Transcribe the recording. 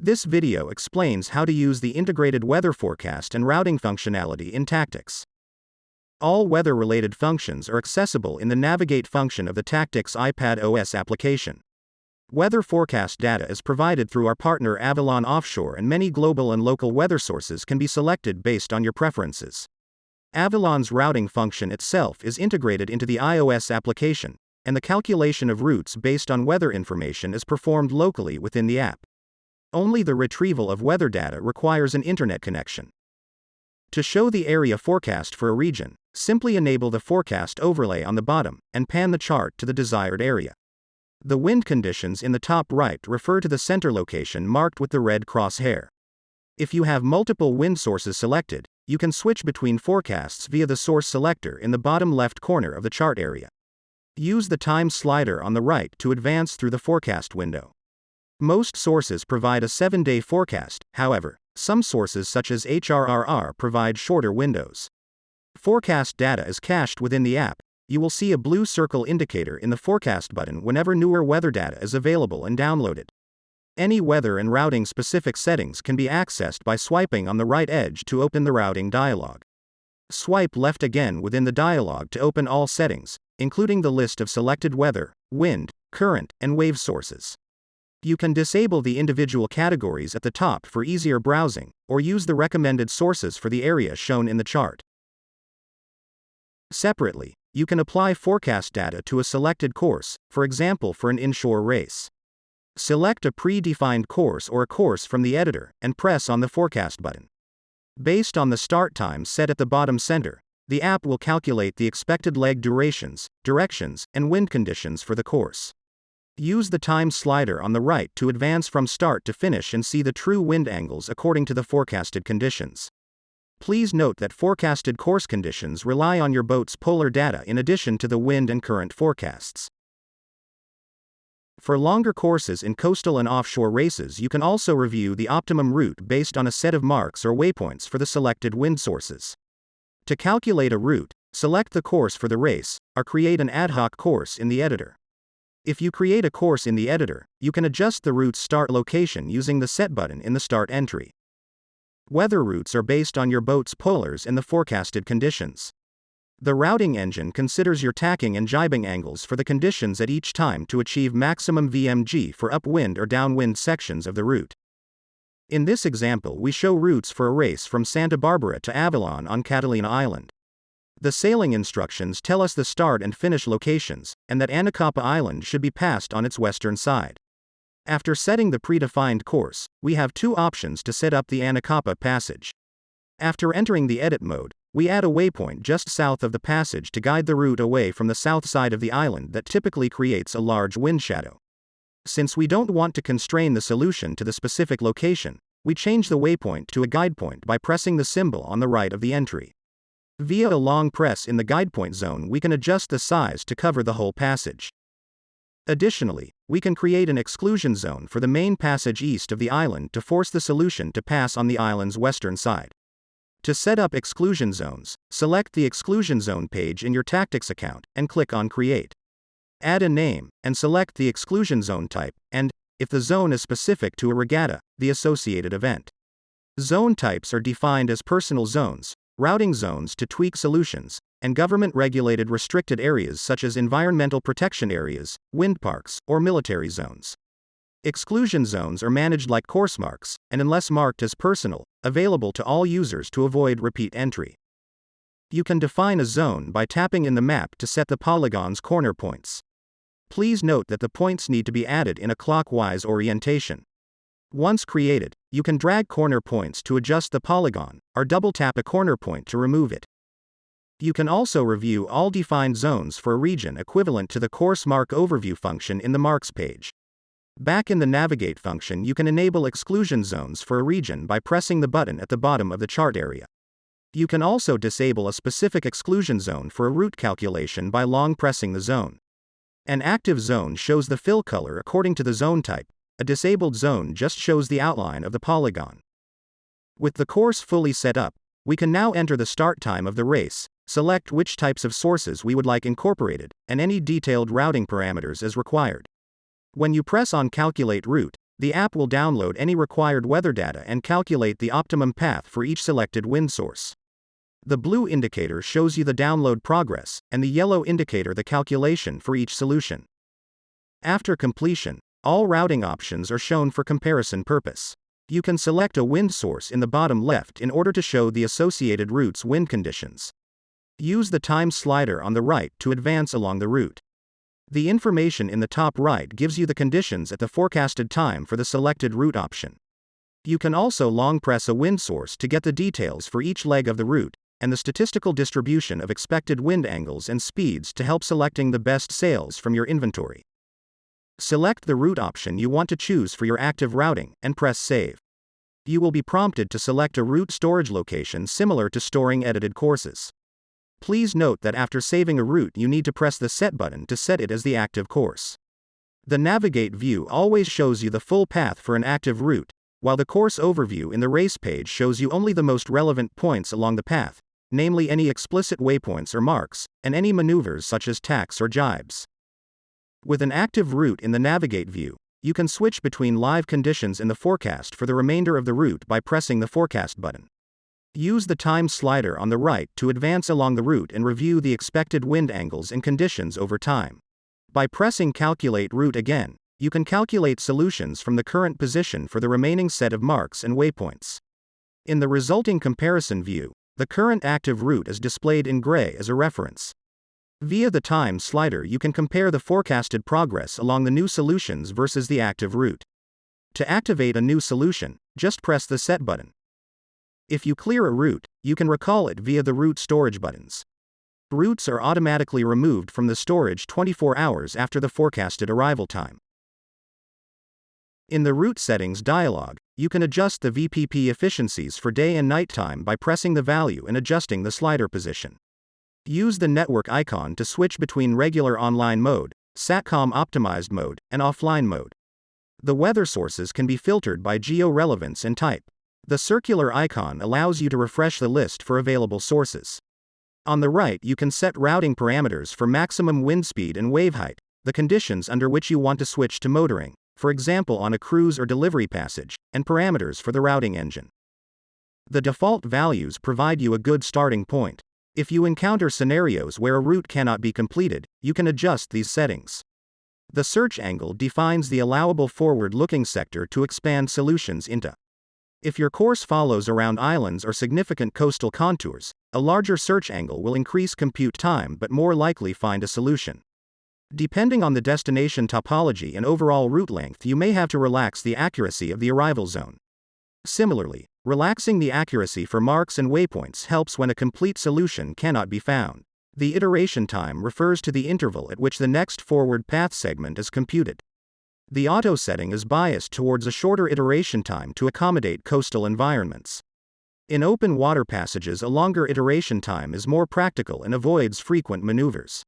This video explains how to use the integrated weather forecast and routing functionality in Tactiqs. All weather-related functions are accessible in the Navigate function of the Tactiqs iPad OS application. Weather forecast data is provided through our partner Avalon Offshore, and many global and local weather sources can be selected based on your preferences. Avalon's routing function itself is integrated into the iOS application, and the calculation of routes based on weather information is performed locally within the app. Only the retrieval of weather data requires an internet connection. To show the area forecast for a region, simply enable the forecast overlay on the bottom, and pan the chart to the desired area. The wind conditions in the top right refer to the center location marked with the red crosshair. If you have multiple wind sources selected, you can switch between forecasts via the source selector in the bottom left corner of the chart area. Use the time slider on the right to advance through the forecast window. Most sources provide a 7-day forecast, however, some sources such as HRRR provide shorter windows. Forecast data is cached within the app. You will see a blue circle indicator in the forecast button whenever newer weather data is available and downloaded. Any weather and routing specific settings can be accessed by swiping on the right edge to open the routing dialog. Swipe left again within the dialog to open all settings, including the list of selected weather, wind, current, and wave sources. You can disable the individual categories at the top for easier browsing, or use the recommended sources for the area shown in the chart. Separately, you can apply forecast data to a selected course, for example for an inshore race. Select a pre-defined course or a course from the editor, and press on the forecast button. Based on the start time set at the bottom center, the app will calculate the expected leg durations, directions, and wind conditions for the course. Use the time slider on the right to advance from start to finish and see the true wind angles according to the forecasted conditions. Please note that forecasted course conditions rely on your boat's polar data in addition to the wind and current forecasts. For longer courses in coastal and offshore races, you can also review the optimum route based on a set of marks or waypoints for the selected wind sources. To calculate a route, select the course for the race, or create an ad hoc course in the editor. If you create a course in the editor, you can adjust the route's start location using the Set button in the Start entry. Weather routes are based on your boat's polars and the forecasted conditions. The routing engine considers your tacking and jibing angles for the conditions at each time to achieve maximum VMG for upwind or downwind sections of the route. In this example, we show routes for a race from Santa Barbara to Avalon on Catalina Island. The sailing instructions tell us the start and finish locations, and that Anacapa Island should be passed on its western side. After setting the predefined course, we have two options to set up the Anacapa passage. After entering the edit mode, we add a waypoint just south of the passage to guide the route away from the south side of the island that typically creates a large wind shadow. Since we don't want to constrain the solution to the specific location, we change the waypoint to a guide point by pressing the symbol on the right of the entry. Via a long press in the guidepoint zone, we can adjust the size to cover the whole passage. Additionally, we can create an exclusion zone for the main passage east of the island to force the solution to pass on the island's western side. To set up exclusion zones, select the exclusion zone page in your Tactiqs account, and click on Create. Add a name, and select the exclusion zone type, and, if the zone is specific to a regatta, the associated event. Zone types are defined as personal zones, routing zones to tweak solutions, and government-regulated restricted areas such as environmental protection areas, wind parks, or military zones. Exclusion zones are managed like course marks, and unless marked as personal, available to all users to avoid repeat entry. You can define a zone by tapping in the map to set the polygon's corner points. Please note that the points need to be added in a clockwise orientation. Once created, you can drag corner points to adjust the polygon, or double-tap a corner point to remove it. You can also review all defined zones for a region equivalent to the Course Mark Overview function in the Marks page. Back in the Navigate function, you can enable exclusion zones for a region by pressing the button at the bottom of the chart area. You can also disable a specific exclusion zone for a route calculation by long pressing the zone. An active zone shows the fill color according to the zone type. A disabled zone just shows the outline of the polygon. With the course fully set up, we can now enter the start time of the race, select which types of sources we would like incorporated, and any detailed routing parameters as required. When you press on Calculate Route, the app will download any required weather data and calculate the optimum path for each selected wind source. The blue indicator shows you the download progress, and the yellow indicator the calculation for each solution. After completion, all routing options are shown for comparison purpose. You can select a wind source in the bottom left in order to show the associated route's wind conditions. Use the time slider on the right to advance along the route. The information in the top right gives you the conditions at the forecasted time for the selected route option. You can also long press a wind source to get the details for each leg of the route, and the statistical distribution of expected wind angles and speeds to help selecting the best sails from your inventory. Select the route option you want to choose for your active routing, and press Save. You will be prompted to select a route storage location similar to storing edited courses. Please note that after saving a route you need to press the Set button to set it as the active course. The Navigate view always shows you the full path for an active route, while the course overview in the race page shows you only the most relevant points along the path, namely any explicit waypoints or marks, and any maneuvers such as tacks or jibes. With an active route in the Navigate view, you can switch between live conditions in the forecast for the remainder of the route by pressing the Forecast button. Use the time slider on the right to advance along the route and review the expected wind angles and conditions over time. By pressing Calculate Route again, you can calculate solutions from the current position for the remaining set of marks and waypoints. In the resulting comparison view, the current active route is displayed in gray as a reference. Via the time slider you can compare the forecasted progress along the new solutions versus the active route. To activate a new solution, just press the Set button. If you clear a route, you can recall it via the route storage buttons. Routes are automatically removed from the storage 24 hours after the forecasted arrival time. In the Route Settings dialog, you can adjust the VPP efficiencies for day and night time by pressing the value and adjusting the slider position. Use the network icon to switch between regular online mode, SATCOM optimized mode, and offline mode. The weather sources can be filtered by geo-relevance and type. The circular icon allows you to refresh the list for available sources. On the right you can set routing parameters for maximum wind speed and wave height, the conditions under which you want to switch to motoring, for example on a cruise or delivery passage, and parameters for the routing engine. The default values provide you a good starting point. If you encounter scenarios where a route cannot be completed, you can adjust these settings. The search angle defines the allowable forward-looking sector to expand solutions into. If your course follows around islands or significant coastal contours, a larger search angle will increase compute time but more likely find a solution. Depending on the destination topology and overall route length, you may have to relax the accuracy of the arrival zone. Similarly, relaxing the accuracy for marks and waypoints helps when a complete solution cannot be found. The iteration time refers to the interval at which the next forward path segment is computed. The auto setting is biased towards a shorter iteration time to accommodate coastal environments. In open water passages, a longer iteration time is more practical and avoids frequent maneuvers.